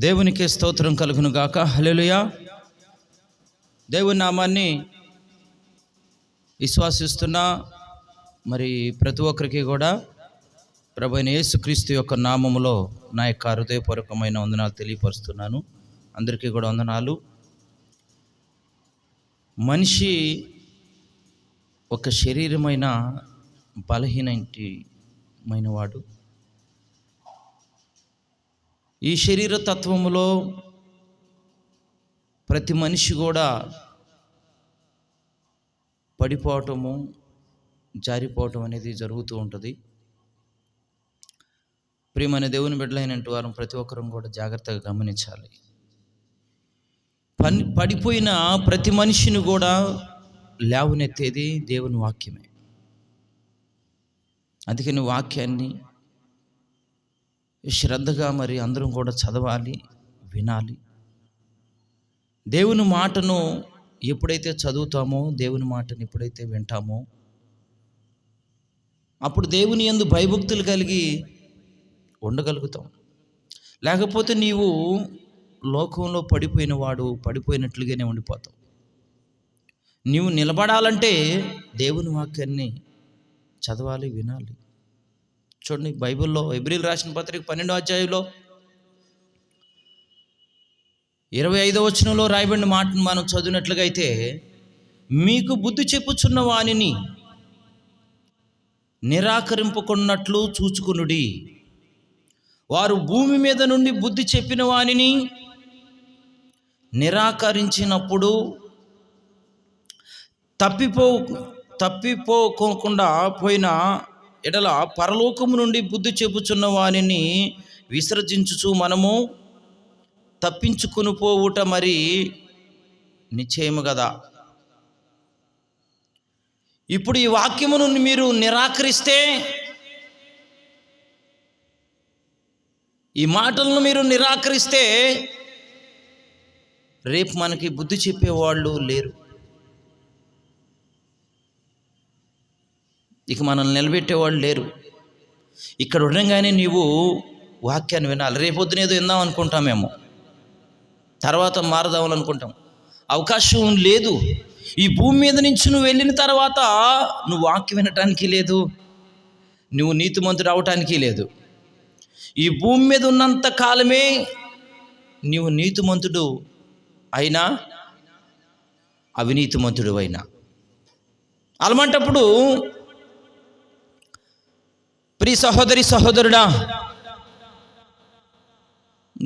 దేవునికి స్తోత్రం కలుగును గాక. హల్లెలూయా. దేవుని నామాన్ని విశ్వాసిస్తున్నా మరి ప్రతి ఒక్కరికి కూడా ప్రభువైన యేసుక్రీస్తు యొక్క నామములో నా యొక్క హృదయపూర్వకమైన వందనాలు తెలియపరుస్తున్నాను. అందరికీ కూడా వందనాలు. మనిషి ఒక శరీరమైన బలహీనమైన వాడు. ఈ శరీర తత్వములో ప్రతి మనిషి కూడా పడిపోవటము, జారిపోవటం అనేది జరుగుతూ ఉంటుంది. ప్రియమైన దేవుని బిడ్డలైనటువంటి వారు ప్రతి ఒక్కరూ కూడా జాగ్రత్తగా గమనించాలి. పడిపోయిన ప్రతి మనిషిని కూడా లేవనెత్తేది దేవుని వాక్యమే. అందుకని వాక్యాన్ని శ్రద్ధగా మరి అందరం కూడా చదవాలి, వినాలి. దేవుని మాటను ఎప్పుడైతే చదువుతామో, దేవుని మాటను ఎప్పుడైతే వింటామో, అప్పుడు దేవుని యందు భయభక్తులు కలిగి ఉండగలుగుతాం. లేకపోతే నీవు లోకంలో పడిపోయిన వాడు పడిపోయినట్లుగానే ఉండిపోతావు. నీవు నిలబడాలంటే దేవుని వాక్యాన్ని చదవాలి, వినాలి. చూడండి, బైబిల్లో హెబ్రీయులకు రాసిన పత్రిక 12వ అధ్యాయంలో 25వ వచనంలో రాయబడిన మాటను మనం చదివినట్లుగా అయితే, మీకు బుద్ధి చెప్పుచున్న వానిని నిరాకరింపకున్నట్లు చూచుకొనుడి. వారు భూమి మీద నుండి బుద్ధి చెప్పిన వానిని నిరాకరించినప్పుడు తప్పిపోకుండా పోయిన ఎడల పరలోకము నుండి బుద్ధి చెప్పుచున్న వానిని విసర్జించుచు మనము తప్పించుకుని పోవుట మరి నిశ్చయము కదా. ఇప్పుడు ఈ వాక్యమును మీరు నిరాకరిస్తే, ఈ మాటలను మీరు నిరాకరిస్తే, రేపు మనకి బుద్ధి చెప్పేవాళ్ళు లేరు. ఇక మనల్ని నిలబెట్టేవాళ్ళు లేరు. ఇక్కడ ఉండగానే నీవు వాక్యాన్ని వినాలి. రేపొద్దున ఏదో విందాం అనుకుంటామేమో, తర్వాత మారదాం అనుకుంటాం. అవకాశం లేదు. ఈ భూమి మీద నుంచి నువ్వు వెళ్ళిన తర్వాత నువ్వు వాక్యం వినటానికి లేదు, నువ్వు నీతిమంతుడు అవటానికి లేదు. ఈ భూమి మీద ఉన్నంత కాలమే నీవు నీతిమంతుడు అయినా అవినీతిమంతుడు అయినా. అలాంటప్పుడు ప్రియ సహోదరి సహోదరుడా,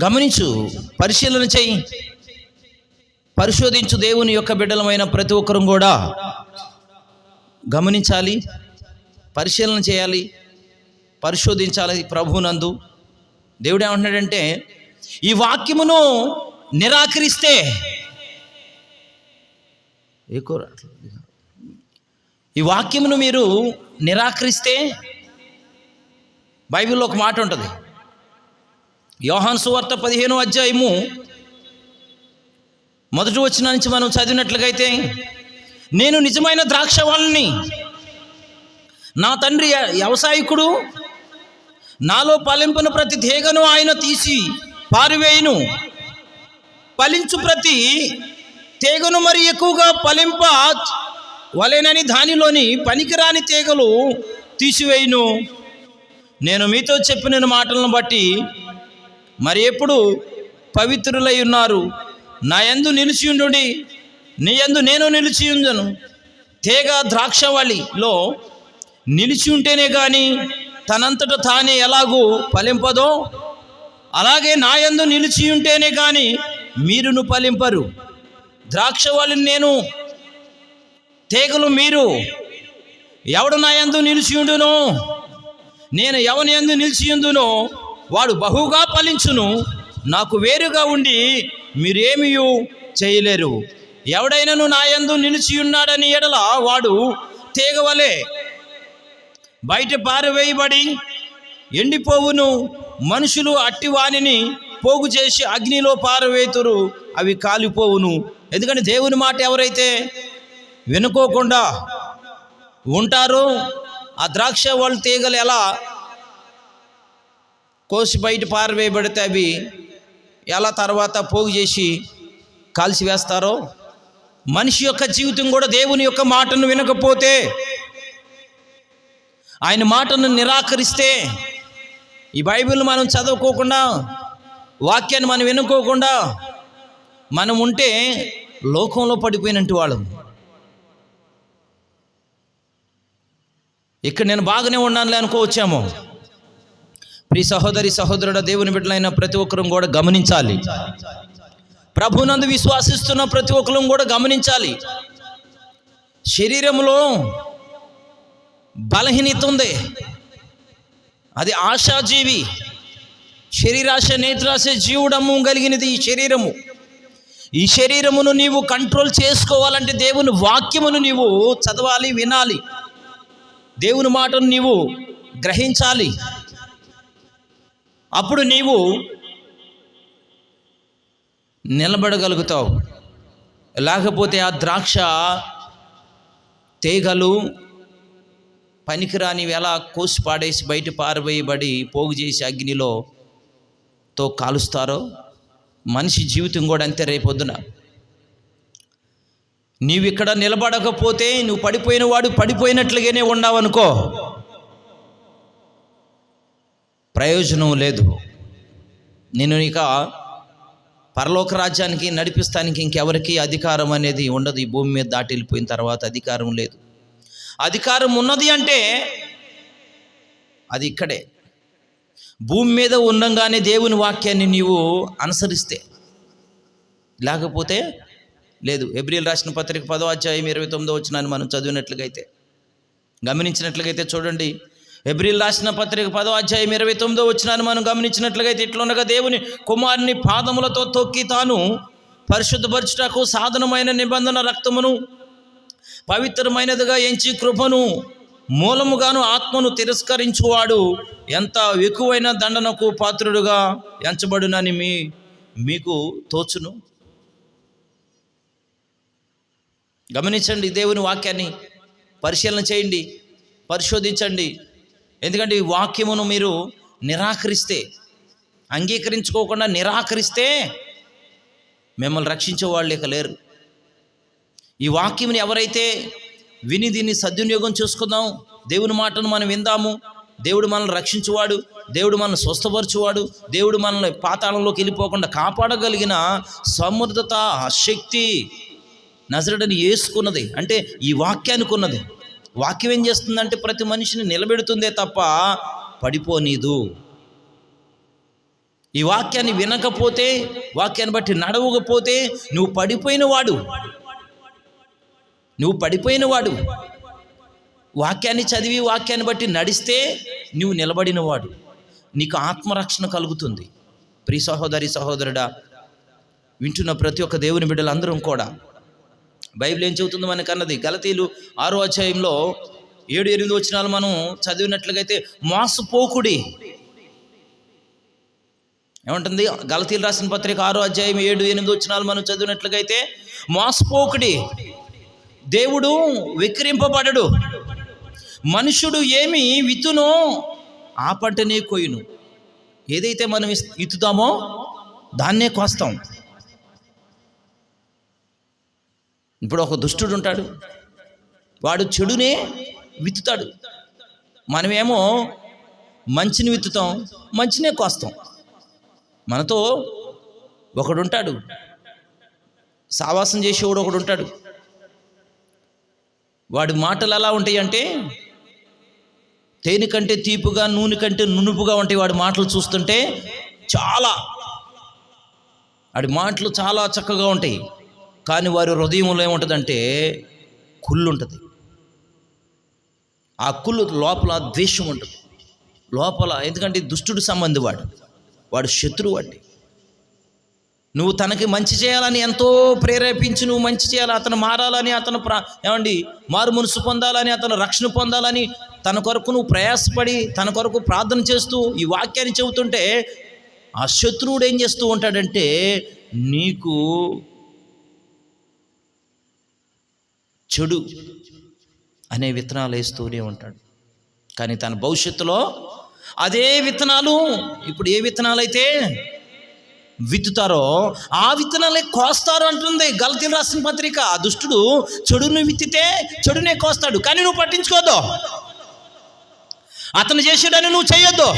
గమనించు, పరిశీలన చెయ్యి, పరిశోధించు. దేవుని యొక్క బిడ్డలమైన ప్రతి ఒక్కరూ కూడా గమనించాలి, పరిశీలన చేయాలి, పరిశోధించాలి ప్రభువునందు. దేవుడు ఏమంటున్నాడంటే, ఈ వాక్యమును నిరాకరిస్తే, ఈ వాక్యమును మీరు నిరాకరిస్తే, బైబిల్లో ఒక మాట ఉంటుంది. యోహాను సువార్త 15వ అధ్యాయము 1వ వచనం నుంచి మనం చదివినట్లుగైతే, నేను నిజమైన ద్రాక్షవల్లిని, నా తండ్రి వ్యవసాయకుడు, నాలో ఫలింపున ప్రతి తీగను ఆయన తీసి పారివేయును. ఫలించు ప్రతి తీగను మరి ఎక్కువగా ఫలింప వలెనని దానిలోని పనికిరాని తీగలు తీసివేయును. నేను మీతో చెప్పిన మాటలను బట్టి మరి ఎప్పుడు పవిత్రులై ఉన్నారు. నా యందు నిలిచియుండుడి, నీ యందు నేను నిలిచియుందును. తీగ ద్రాక్షవల్లిలో నిలిచి ఉంటేనే కానీ తనంతట తానే ఎలాగూ ఫలింపదో, అలాగే నా యందు నిలిచి ఉంటేనే కానీ మీరును ఫలింపరు. ద్రాక్షవల్లిని నేను, తీగలు మీరు. ఎవడు నా యందు నిలిచియుండునో, నేను ఎవని యందు నిలిచియుందునో వాడు బహుగా ఫలించును. నాకు వేరుగా ఉండి మీరేమీ చేయలేరు. ఎవడైనాను నా యందు నిలిచి ఉన్నాడని ఎడల వాడు తీగవలే బయట పారవేయబడి ఎండిపోవును. మనుషులు అట్టి వానిని పోగు చేసి అగ్నిలో పారవేతురు, అవి కాలిపోవును. ఎందుకంటే దేవుని మాట ఎవరైతే వినుకోకుండా ఉంటారో, ఆ ద్రాక్ష వాళ్ళు తీగలు ఎలా కోసి బయట పారవేయబడితే అవి ఎలా తర్వాత పోగు చేసి కాల్చి వేస్తారో, మనిషి యొక్క జీవితం కూడా దేవుని యొక్క మాటను వినకపోతే, ఆయన మాటను నిరాకరిస్తే, ఈ బైబిల్ మనం చదువుకోకుండా, వాక్యాన్ని మనం వినుకోకుండా మనం ఉంటే లోకంలో పడిపోయినట్టు వాళ్ళం. ఇక్కడ నేను బాగానే ఉన్నానులే అనుకోవచ్చాము. ప్రియ సహోదరి సహోదరుడ, దేవుని బిడ్డలైన ప్రతి ఒక్కరం కూడా గమనించాలి. ప్రభునందు విశ్వాసిస్తున్న ప్రతి ఒక్కరం కూడా గమనించాలి. శరీరంలో బలహీనత ఉంది, అది ఆశాజీవి. శరీరాశ నేత్రాశ జీవుడము కలిగినది ఈ శరీరము. ఈ శరీరమును నీవు కంట్రోల్ చేసుకోవాలంటే దేవుని వాక్యమును నీవు చదవాలి, వినాలి. దేవుని మాటను నీవు గ్రహించాలి. అప్పుడు నీవు నిలబడగలుగుతావు. లేకపోతే ఆ ద్రాక్ష తీగలు పనికిరానివి ఎలా కోసి పాడేసి బయట పారవేయబడి పోగు చేసి అగ్నిలో కాలుస్తారో, మనిషి జీవితం కూడా అంతే. రేపొద్దున నీవు ఇక్కడ నిలబడకపోతే నువ్వు పడిపోయిన వాడు పడిపోయినట్లుగానే ఉన్నావనుకో, ప్రయోజనం లేదు. నేను ఇక పరలోక రాజ్యానికి నడిపిస్తానికి ఇంకెవరికి అధికారం అనేది ఉండదు. ఈ భూమి మీద దాటి వెళ్ళిపోయిన తర్వాత అధికారం లేదు. అధికారం ఉన్నది అంటే అది ఇక్కడే, భూమి మీద ఉండంగానే దేవుని వాక్యాన్ని నీవు అనుసరిస్తే, లేకపోతే లేదు. హెబ్రీయులు రాసిన పత్రిక 10వ అధ్యాయం 29వ వచనాన్ని మనం చదివినట్లుగైతే, గమనించినట్లుగైతే చూడండి. హెబ్రీయులు రాసిన పత్రిక 10వ అధ్యాయం 29వ వచనాన్ని మనం గమనించినట్లుగైతే, ఇట్లునగా దేవుని కుమారుని పాదములతో తొక్కి తాను పరిశుద్ధపరచుటకు సాధనమైన నిబంధన రక్తమును పవిత్రమైనదిగా ఎంచి కృపను మూలముగాను ఆత్మను తిరస్కరించువాడు ఎంత ఎక్కువైన దండనకు పాత్రుడుగా ఎంచబడునని మీకు తోచును. గమనించండి, దేవుని వాక్యాన్ని పరిశీలన చేయండి, పరిశోధించండి. ఎందుకంటే ఈ వాక్యమును మీరు నిరాకరిస్తే, అంగీకరించుకోకుండా నిరాకరిస్తే మిమ్మల్ని రక్షించే వాళ్ళు ఇక లేరు. ఈ వాక్యముని ఎవరైతే విని దీన్ని సద్వినియోగం చేసుకుందాం, దేవుని మాటను మనం విందాము, దేవుడు మనల్ని రక్షించువాడు, దేవుడు మనల్ని స్వస్థపరచువాడు, దేవుడు మనల్ని పాతాళంలోకి వెళ్ళిపోకుండా కాపాడగలిగిన సమర్థత, శక్తి నజరేయుడైన యేసుకున్నది. అంటే ఈ వాక్యానికి ఉన్నది. వాక్యం ఏం చేస్తుందంటే ప్రతి మనిషిని నిలబెడుతుందే తప్ప పడిపోనీదు. ఈ వాక్యాన్ని వినకపోతే, వాక్యాన్ని బట్టి నడవకపోతే నువ్వు పడిపోయిన వాడు. వాక్యాన్ని చదివి వాక్యాన్ని బట్టి నడిస్తే నువ్వు నిలబడినవాడు. నీకు ఆత్మరక్షణ కలుగుతుంది. ప్రియ సహోదరి సహోదరుడా, వింటున్న ప్రతి ఒక్క దేవుని బిడ్డలందరం కూడా బైబిల్ ఏం చెబుతుందో మనకన్నది. గలతీయులు 6వ అధ్యాయంలో 7-8 వచనాలు మనం చదివినట్లుగైతే, మోసపోకుడి ఏమంటుంది? గలతీయులు రాసిన పత్రిక 6వ అధ్యాయం 7-8 వచనాలు మనం చదివినట్లుగైతే, మోసపోకుడి, దేవుడు విక్రింపబడడు, మనుషుడు ఏమి విత్తునో ఆ పంటనే కొయ్యును. ఏదైతే మనం విత్తుతామో దాన్నే కోస్తాం. ఇప్పుడు ఒక దుష్టుడు ఉంటాడు, వాడు చెడునే విత్తుతాడు. మనమేమో మంచిని విత్తుతాం, మంచినే కోస్తాం. మనతో ఒకడుంటాడు, సావాసం చేసేవాడు ఒకడు ఉంటాడు. వాడి మాటలు ఎలా ఉంటాయి అంటే, తేనె కంటే తీపుగా, నూనె కంటే నునుపుగా ఉంటాయి వాడి మాటలు. చూస్తుంటే వాడి మాటలు చాలా చక్కగా ఉంటాయి. కానీ వారి హృదయంలో ఏముంటుందంటే కుళ్ళు ఉంటుంది. ఆ కుళ్ళు లోపల ద్వేషం ఉంటుంది లోపల. ఎందుకంటే దుష్టుడు సంబంధి వాడు శత్రువు అండి. నువ్వు తనకి మంచి చేయాలని ఎంతో ప్రేరేపించి నువ్వు మంచి చేయాలి, అతను మారాలని, అతను మారు మనసు పొందాలని, అతను రక్షణ పొందాలని తన కొరకు నువ్వు ప్రయాసపడి తన కొరకు ప్రార్థన చేస్తూ ఈ వాక్యాన్ని చెబుతుంటే, ఆ శత్రువుడు ఏం చేస్తూ ఉంటాడంటే నీకు చెడు అనే విత్తనాలు వేస్తూనే ఉంటాడు. కానీ తన భవిష్యత్తులో అదే విత్తనాలు, ఇప్పుడు ఏ విత్తనాలు అయితే విత్తుతారో ఆ విత్తనాలే కోస్తారు అంటుంది గలతీయులకు రాసిన పత్రిక. ఆ దుష్టుడు చెడును విత్తితే చెడునే కోస్తాడు, కానీ నువ్వు పట్టించుకోవద్దు. అతను చేసాడని నువ్వు చేయొద్దు.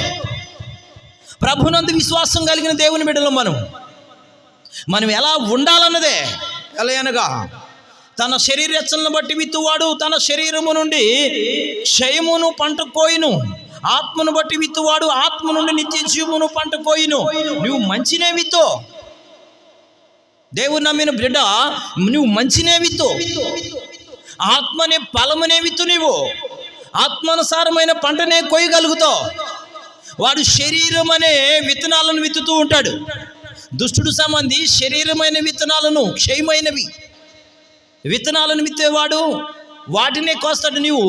ప్రభునందు విశ్వాసం కలిగిన దేవుని బిడ్డలు మనం ఎలా ఉండాలన్నదే. ఎలా అనగా తన శరీరచనను బట్టి విత్తువాడు తన శరీరము నుండి క్షయమును పంట కోయును, ఆత్మను బట్టి విత్తువాడు ఆత్మ నుండి నిత్య జీవమును పంట కోయును. నువ్వు మంచినే విత్తు. దేవుని నమ్మిన బిడ్డ, నువ్వు మంచినే విత్తు, ఆత్మనే ఫలమునే విత్తు. నువ్వు ఆత్మానుసారమైన పంటనే కోయగలుగుతావు. వాడు శరీరం అనే విత్తనాలను విత్తుతూ ఉంటాడు. దుష్టుడు సంబంధి శరీరమైన విత్తనాలను, క్షయమైనవి విత్తనాలను విత్తేవాడు వాటినే కోస్తాడు. నువ్వు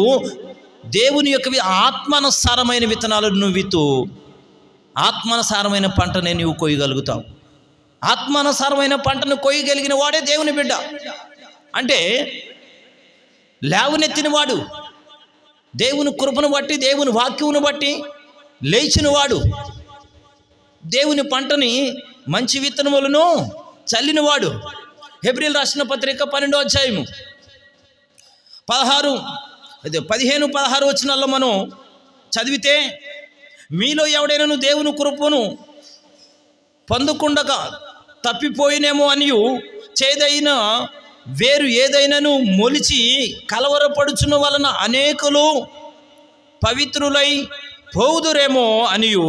దేవుని యొక్క ఆత్మానుసారమైన విత్తనాలను నువ్వు విత్తు, ఆత్మానుసారమైన పంటనే నువ్వు కోయగలుగుతావు. ఆత్మానుసారమైన పంటను కోయగలిగిన వాడే దేవుని బిడ్డ. అంటే లేవనెత్తిన వాడు, దేవుని కృపను బట్టి, దేవుని వాక్యమును బట్టి లేచిన వాడు, దేవుని పంటని మంచి విత్తనములను చల్లినవాడు. హెబ్రీయులకు రాసిన పత్రిక 12వ అధ్యాయము 15-16 వచనాల్లో మనం చదివితే, మీలో ఎవడైనా దేవుని కృపను పొందకుండా తప్పిపోయినేమో అనియు చేదైన వేరు ఏదైనాను మొలిచి కలవరపడుచున్న వలన అనేకులు పవిత్రులై పోదురేమో అనియు,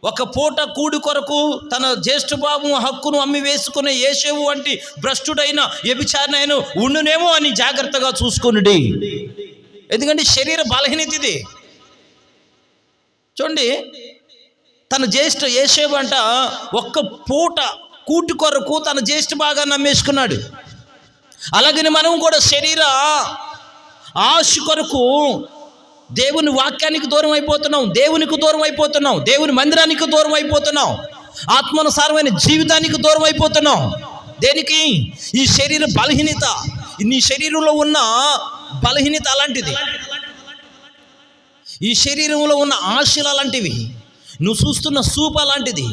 ఒక పూట కూడి కొరకు తన జ్యేష్ఠబాబు హక్కును అమ్మి వేసుకునే యేషేవు వంటి భ్రష్టుడైన వ్యభిచారినైన ఉండునేమో అని జాగ్రత్తగా చూసుకొనుడి. ఎందుకంటే శరీర బలహీనత ఇది. చూడండి, తన జ్యేష్ఠ యేషేవు అంట ఒక్క పూట కూటి కొరకు తన జ్యేష్ఠ భాగాన్ని అమ్మేసుకున్నాడు. అలాగని మనం కూడా శరీర ఆశ కొరకు దేవుని వాక్యానికి దూరం అయిపోతున్నాం, దేవునికి దూరం అయిపోతున్నాం, దేవుని మందిరానికి దూరం అయిపోతున్నాం, ఆత్మానుసారమైన జీవితానికి దూరం అయిపోతున్నాం. దేనికి? ఈ శరీర బలహీనత, నీ శరీరంలో ఉన్న బలహీనత అలాంటిది, ఈ శరీరంలో ఉన్న ఆశలు అలాంటివి, నువ్వు చూస్తున్న చూపు అలాంటిది,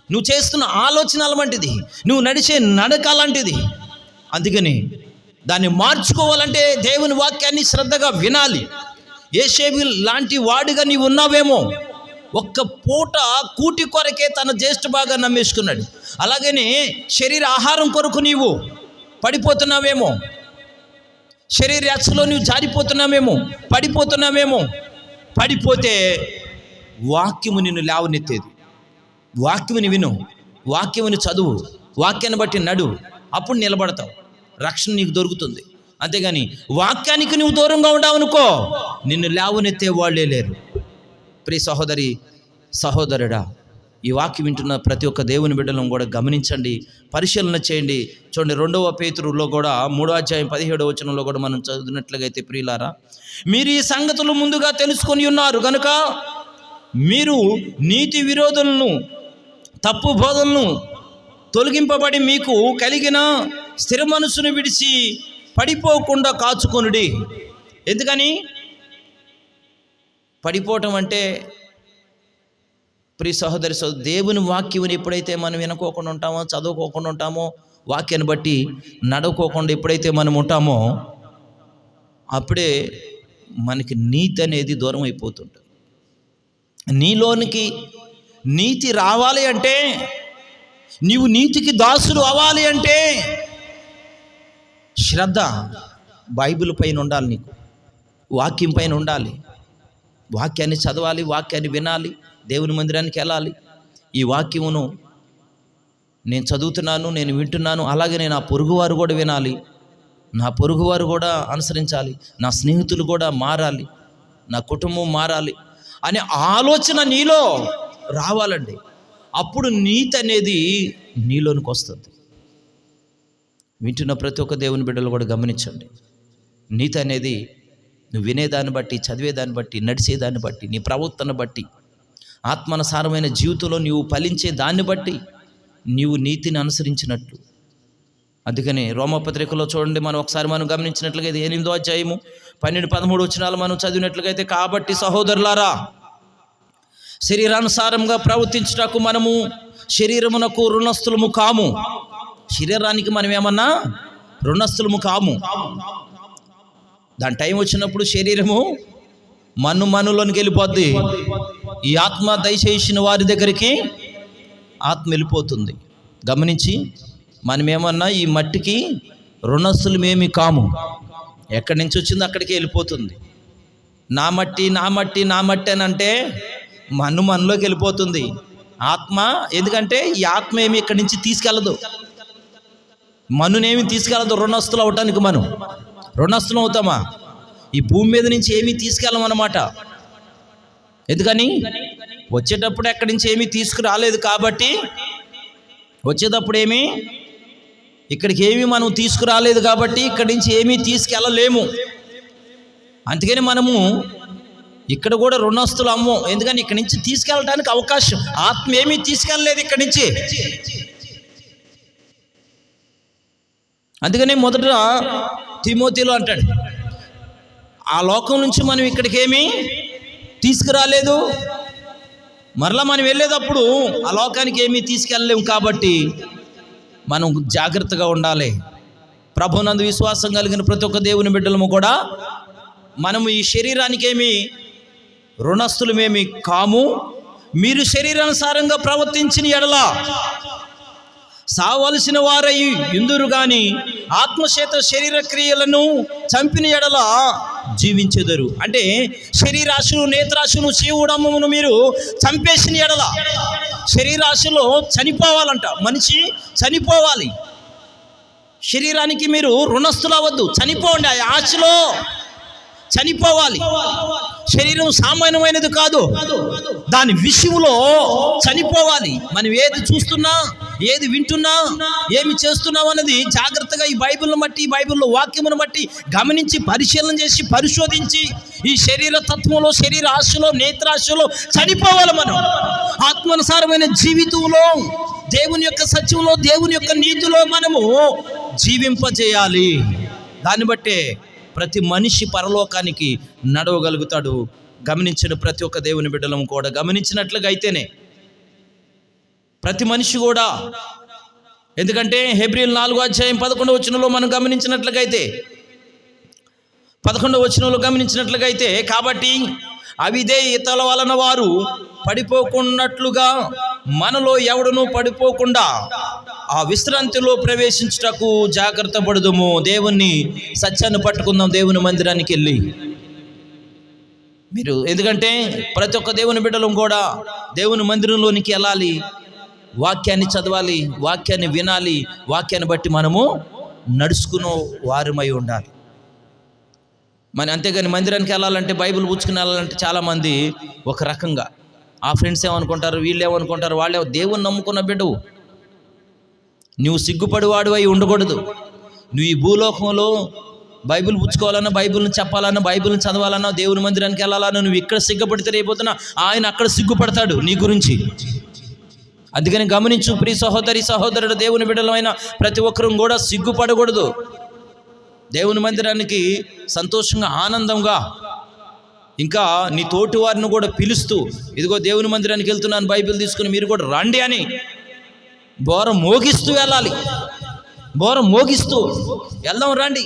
నువ్వు చేస్తున్న ఆలోచన అలాంటిది, నువ్వు నడిచే నడక అలాంటిది. అందుకని దాన్ని మార్చుకోవాలంటే దేవుని వాక్యాన్ని శ్రద్ధగా వినాలి. యేషేబు లాంటి వాడిగా నీవు ఉన్నావేమో. ఒక్క పూట కూటి కొరకే తన జ్యేష్ఠ భాగాన్ని నమ్మేసుకున్నాడు. అలాగనే శరీర ఆహారం కొరకు నీవు పడిపోతున్నావేమో, శరీర యాత్రలో నీవు జారిపోతున్నావేమో, పడిపోతున్నావేమో. పడిపోతే వాక్యము నిన్ను లేవనెత్తేది. వాక్యముని విను, వాక్యముని చదువు, వాక్యాన్ని బట్టి నడు, అప్పుడు నిలబడతావు, రక్షణ నీకు దొరుకుతుంది. అంతేగాని వాక్యానికి నువ్వు దూరంగా ఉండవనుకో, నిన్ను లేవనెత్తే వాళ్ళే లేరు. ప్రియ సహోదరి సహోదరుడా, ఈ వాక్యం వింటున్న ప్రతి ఒక్క దేవుని బిడ్డలను కూడా గమనించండి, పరిశీలన చేయండి. చూడండి, 2వ పేతురులో కూడా 3వ అధ్యాయం 17వ వచనంలో కూడా మనం చదివినట్లుగైతే, ప్రియులారా, మీరు ఈ సంగతులు ముందుగా తెలుసుకొని ఉన్నారు గనుక మీరు నీతి విరోధులను, తప్పు బోధలను తొలగింపబడి మీకు కలిగిన స్థిర మనసును విడిచి పడిపోకుండా కాచుకొనుడి. ఎందుకని పడిపోవటం అంటే, ప్రియ సహోదరి దేవుని వాక్యముని ఎప్పుడైతే మనం వినుకోకుండా ఉంటామో, చదువుకోకుండా ఉంటామో, వాక్యాన్ని బట్టి నడవకోకుండా ఎప్పుడైతే మనం ఉంటామో, అప్పుడే మనకి నీతి అనేది దూరం అయిపోతుంటుంది. నీలోనికి నీతి రావాలి అంటే, నీవు నీతికి దాసుడు అవ్వాలి అంటే శ్రద్ధ బైబిల్ పైన ఉండాలి, నీకు వాక్యం పైన ఉండాలి. వాక్యాన్ని చదవాలి, వాక్యాన్ని వినాలి, దేవుని మందిరానికి వెళ్ళాలి. ఈ వాక్యమును నేను చదువుతున్నాను, నేను వింటున్నాను, అలాగే నా పొరుగువారు కూడా వినాలి, నా పొరుగువారు కూడా అనుసరించాలి, నా స్నేహితులు కూడా మారాలి, నా కుటుంబం మారాలి అనే ఆలోచన నీలో రావాలండి. అప్పుడు నీతి అనేది నీలోనికి వస్తుంది. వింటున్న ప్రతి ఒక్క దేవుని బిడ్డలు కూడా గమనించండి, నీతి అనేది నువ్వు వినేదాన్ని బట్టి, చదివేదాన్ని బట్టి, నడిచేదాన్ని బట్టి, నీ ప్రవర్తన బట్టి, ఆత్మానుసారమైన జీవితంలో నీవు ఫలించే దాన్ని బట్టి నీవు నీతిని అనుసరించినట్లు. అందుకని రోమపత్రికలో చూడండి, మనం గమనించినట్లుగైతే 8వ అధ్యాయము 12-13 వచనాలు మనం చదివినట్లుగైతే, కాబట్టి సహోదరులారా, శరీరానుసారంగా ప్రవర్తించుటకు మనము శరీరమునకు రుణస్థులము కాము. శరీరానికి మనం ఏమన్నా రుణస్థులము కాము. దాని టైం వచ్చినప్పుడు శరీరము మనులోనికి వెళ్ళిపోద్ది. ఈ ఆత్మ దయచేసిన వారి దగ్గరికి ఆత్మ వెళ్ళిపోతుంది. గమనించి మనమేమన్నా ఈ మట్టికి రుణస్థులమేమి కాము. ఎక్కడి నుంచి వచ్చిందో అక్కడికి వెళ్ళిపోతుంది. నా మట్టి నా మట్టి నా మట్టి అని అంటే మనలోకి వెళ్ళిపోతుంది ఆత్మ. ఎందుకంటే ఈ ఆత్మ ఏమి ఇక్కడి నుంచి తీసుకెళ్ళదు, మనునేమి తీసుకెళ్ళదు. రుణస్థులు అవటానికి మనం రుణస్థులు అవుతామా? ఈ భూమి మీద నుంచి ఏమీ తీసుకెళ్ళమన్నమాట. ఎందుకని? వచ్చేటప్పుడు ఎక్కడి నుంచి ఏమీ తీసుకురాలేదు కాబట్టి, వచ్చేటప్పుడు ఏమీ ఇక్కడికి ఏమీ మనం తీసుకురాలేదు కాబట్టి ఇక్కడి నుంచి ఏమీ తీసుకెళ్ళలేము. అందుకని మనము ఇక్కడ కూడా రుణస్థులు అమ్మం. ఎందుకని? ఇక్కడి నుంచి తీసుకెళ్ళడానికి అవకాశం, ఆత్మ ఏమీ తీసుకెళ్ళలేదు ఇక్కడి నుంచి. అందుకని మొదట తిమోతిలో అంటాడు, ఆ లోకం నుంచి మనం ఇక్కడికి ఏమీ తీసుకురాలేదు, మరలా మనం వెళ్ళేటప్పుడు ఆ లోకానికి ఏమీ తీసుకెళ్ళలేము. కాబట్టి మనం జాగ్రత్తగా ఉండాలి. ప్రభునందు విశ్వాసం కలిగిన ప్రతి ఒక్క దేవుని బిడ్డలము కూడా మనము ఈ శరీరానికి ఏమి రుణస్థులమేమి కాము. మీరు శరీరానుసారంగా ప్రవర్తించిన ఎడల సావలసిన వారై ఇందురు గాని ఆత్మచేత శరీర క్రియలను చంపిన ఎడల జీవించెదరు. అంటే శరీరాశులు, నేత్రాశులు, చీవుడమ్మను మీరు చంపేసిన ఎడల, శరీరాశులో చనిపోవాలంట. మనిషి చనిపోవాలి. శరీరానికి మీరు రుణస్థులు అవ్వద్దు, చనిపోండి. ఆ ఆశలో చనిపోవాలి. శరీరం సామాన్యమైనది కాదు, దాని విషయంలో చనిపోవాలి. మనం ఏది చూస్తున్నా, ఏది వింటున్నా, ఏమి చేస్తున్నాం అనేది జాగ్రత్తగా ఈ బైబిల్ని బట్టి, ఈ బైబిల్లో వాక్యమును బట్టి గమనించి పరిశీలన చేసి పరిశోధించి ఈ శరీర తత్వంలో, శరీర ఆశలో, నేత్రాశలో చనిపోవాలి. మనం ఆత్మానుసారమైన జీవితంలో, దేవుని యొక్క సత్యంలో, దేవుని యొక్క నీతిలో మనము జీవింపజేయాలి. దాన్ని బట్టే ప్రతి మనిషి పరలోకానికి నడవగలుగుతాడు. గమనించిన ప్రతి ఒక్క దేవుని బిడ్డలం కూడా గమనించినట్లుగా అయితేనే ప్రతి మనిషి కూడా. ఎందుకంటే హెబ్రీయులు 4:11 మనం గమనించినట్లుగా అయితే, 11 గమనించినట్లుగా అయితే, కాబట్టి అవిధేయతల వలన వారు పడిపోకున్నట్లుగా మనలో ఎవడునూ పడిపోకుండా ఆ విశ్రాంతిలో ప్రవేశించుటకు జాగ్రత్త పడుదుము. దేవుని సత్యాన్ని పట్టుకుందాం దేవుని మందిరానికి వెళ్ళి. మీరు ఎందుకంటే ప్రతి ఒక్క దేవుని బిడ్డలు కూడా దేవుని మందిరంలోనికి వెళ్ళాలి, వాక్యాన్ని చదవాలి, వాక్యాన్ని వినాలి, వాక్యాన్ని బట్టి మనము నడుచుకునే వారమై ఉండాలి. అంతేగాని మందిరానికి వెళ్ళాలంటే, బైబిల్ పుచ్చుకుని వెళ్ళాలంటే చాలామంది ఒక రకంగా, ఆ ఫ్రెండ్స్ ఏమనుకుంటారు, వీళ్ళు ఏమనుకుంటారు, వాళ్ళే. దేవుని నమ్ముకున్న బిడ్డవు నువ్వు సిగ్గుపడివాడు అయి ఉండకూడదు. నువ్వు ఈ భూలోకంలో బైబిల్ పుచ్చుకోవాలన్నా, బైబిల్ని చెప్పాలన్నా, బైబిల్ని చదవాలన్నా, దేవుని మందిరానికి వెళ్ళాలన్నా, నువ్వు ఇక్కడ సిగ్గుపడితే రేపోతున్నా ఆయన అక్కడ సిగ్గుపడతాడు నీ గురించి. అందుకని గమనించు ప్రియ సహోదరి, సహోదరుడు, దేవుని బిడ్డలమైన ప్రతి ఒక్కరూ కూడా సిగ్గుపడకూడదు. దేవుని మందిరానికి సంతోషంగా, ఆనందంగా, ఇంకా నీ తోటి వారిని కూడా పిలుస్తూ, ఇదిగో దేవుని మందిరానికి వెళ్తున్నాను, బైబిల్ తీసుకుని మీరు కూడా రండి అని బోరం మోగిస్తూ వెళ్ళాలి. బోరం మోగిస్తూ వెళ్దాం, రండి.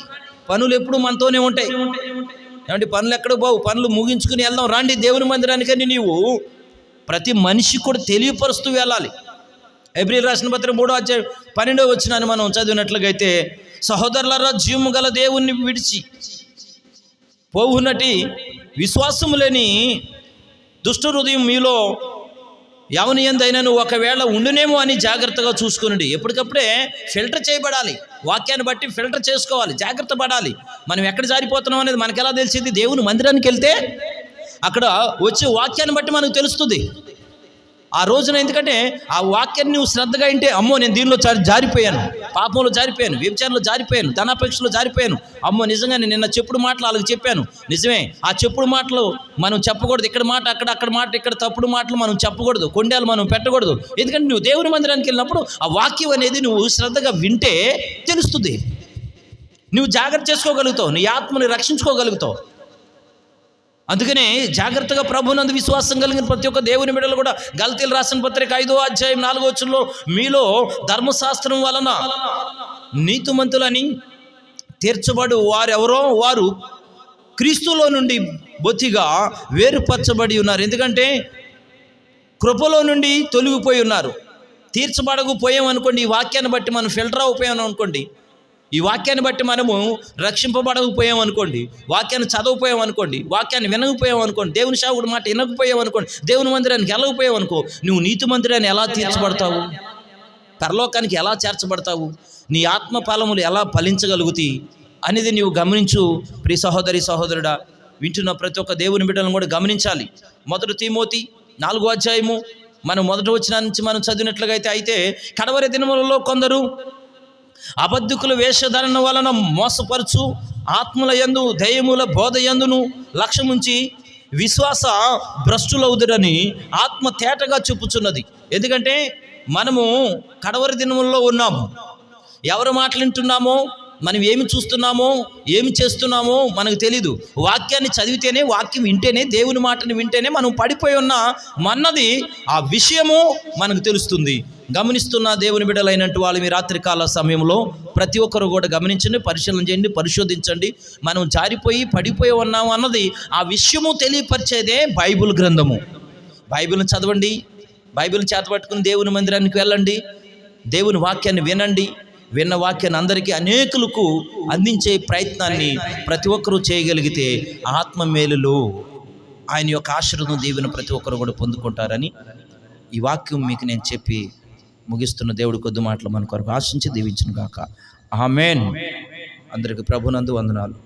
పనులు ఎప్పుడు మనతోనే ఉంటాయి. ఏమంటే పనులు ఎక్కడ బావు, పనులు ముగించుకుని వెళ్దాం రండి దేవుని మందిరానికని నీవు ప్రతి మనిషి కూడా తెలియపరుస్తూ వెళ్ళాలి. హెబ్రీయులు రాసిన పత్రిక 3:12 మనం చదివినట్లుగైతే, సహోదరులారా, జీవము గల దేవుణ్ణి విడిచి పోవునటి విశ్వాసము లేని దుష్ట హృదయం మీలో ఎవని యందైనను ఒకవేళ ఉండునేమో అని జాగ్రత్తగా చూసుకునండి. ఎప్పటికప్పుడే ఫిల్టర్ చేయబడాలి. వాక్యాన్ని బట్టి ఫిల్టర్ చేసుకోవాలి, జాగ్రత్త పడాలి. మనం ఎక్కడ జారిపోతున్నాం అనేది మనకు ఎలా తెలిసింది? దేవుని మందిరానికి వెళ్తే అక్కడ వచ్చే వాక్యాన్ని బట్టి మనకు తెలుస్తుంది ఆ రోజున. ఎందుకంటే ఆ వాక్యాన్ని నువ్వు శ్రద్ధగా వింటే, అమ్మో నేను దీనిలో జారిపోయాను, పాపంలో జారిపోయాను, వ్యభిచారంలో జారిపోయాను, ధనాపేక్షలో జారిపోయాను, అమ్మో నిజంగానే నిన్న చెప్పుడు మాటలు వాళ్ళకి చెప్పాను. నిజమే, ఆ చెప్పుడు మాటలు మనం చెప్పకూడదు. ఇక్కడ మాట అక్కడ మాట, ఇక్కడ తప్పుడు మాటలు మనం చెప్పకూడదు, కొండలు మనం పెట్టకూడదు. ఎందుకంటే నువ్వు దేవుని మందిరానికి వెళ్ళినప్పుడు ఆ వాక్యం అనేది నువ్వు శ్రద్ధగా వింటే తెలుస్తుంది. నువ్వు జాగ్రత్త చేసుకోగలుగుతావు, నీ ఆత్మని రక్షించుకోగలుగుతావు. అందుకనే జాగ్రత్తగా ప్రభునందు విశ్వాసం కలిగిన ప్రతి ఒక్క దేవుని బిడ్డలు కూడా గల్తీలు రాసిన పత్రిక 5వ అధ్యాయం 4వ వచనంలో మీలో ధర్మశాస్త్రం వలన నీతిమంతులని తీర్చబడు వారెవరో వారు క్రీస్తులో నుండి బొత్తిగా వేరుపరచబడి ఉన్నారు. ఎందుకంటే కృపలో నుండి తొలగిపోయి ఉన్నారు. తీర్చబడకపోయామనుకోండి, ఈ వాక్యాన్ని బట్టి మనం ఫిల్టర్ అయిపోయాం అనుకోండి, ఈ వాక్యాన్ని బట్టి మనము రక్షింపబడకపోయాం అనుకోండి, వాక్యాన్ని చదవపోయాం అనుకోండి, వాక్యాన్ని వినకపోయాం అనుకోండి, దేవుని సేవకుడి మాట వినకపోయాం అనుకోండి, దేవుని మందిరానికి వెళ్ళకపోయావు అనుకో, నువ్వు నీతి మందిరాన్ని ఎలా తీర్చబడతావు? పరలోకానికి ఎలా చేర్చబడతావు? నీ ఆత్మ ఫలములు ఎలా ఫలించగలుగుతాయి అనేది నీవు గమనించు. ప్రియ సహోదరి సహోదరుడా, వింటున్న ప్రతి ఒక్క దేవుని బిడ్డలను కూడా గమనించాలి. 1 తీమోతి 4వ అధ్యాయము మనం మొదటి వచనం నుంచి మనం చదివినట్లుగా అయితే కడవరి దినములలో కొందరు అబద్ధికుల వేషధారణ వలన మోసపరచు ఆత్మల యందు దయ్యముల బోధ యందును లక్ష్యముంచి విశ్వాస భ్రష్టులవుదురని ఆత్మ తేటగా చూపుచున్నది. ఎందుకంటే మనము కడవరి దినములలో ఉన్నాము. ఎవరు మాట్లాడుతున్నామో, మనం ఏమి చూస్తున్నామో, ఏమి చేస్తున్నామో మనకు తెలీదు. వాక్యాన్ని చదివితేనే, వాక్యం వింటేనే, దేవుని మాటను వింటేనే మనం పడిపోయి ఉన్నది ఆ విషయము మనకు తెలుస్తుంది. గమనిస్తున్న దేవుని బిడ్డలైనట్టు వాళ్ళు మీ రాత్రికాల సమయంలో ప్రతి ఒక్కరు కూడా గమనించండి, పరిశీలన చేయండి, పరిశోధించండి. మనం జారిపోయి పడిపోయి ఉన్నాము అన్నది ఆ విషయము తెలియపరిచేదే బైబిల్ గ్రంథము. బైబిల్ని చదవండి, బైబిల్ని చేతపట్టుకుని దేవుని మందిరానికి వెళ్ళండి, దేవుని వాక్యాన్ని వినండి. విన్న వాక్యాన్ని అందరికీ అనేకులకు అందించే ప్రయత్నాన్ని ప్రతి ఒక్కరూ చేయగలిగితే ఆత్మ మేలులు, ఆయన యొక్క ఆశీర్వాదం, దీవెన ప్రతి ఒక్కరు కూడా పొందుకుంటారని ఈ వాక్యం మీకు నేను చెప్పి ముగిస్తున్న. దేవుడు కొద్ది మాటలు మన కొరకు ఆశించి దీవించును గాక. ఆమేన్. అందరికీ ప్రభునందు వందనాలు.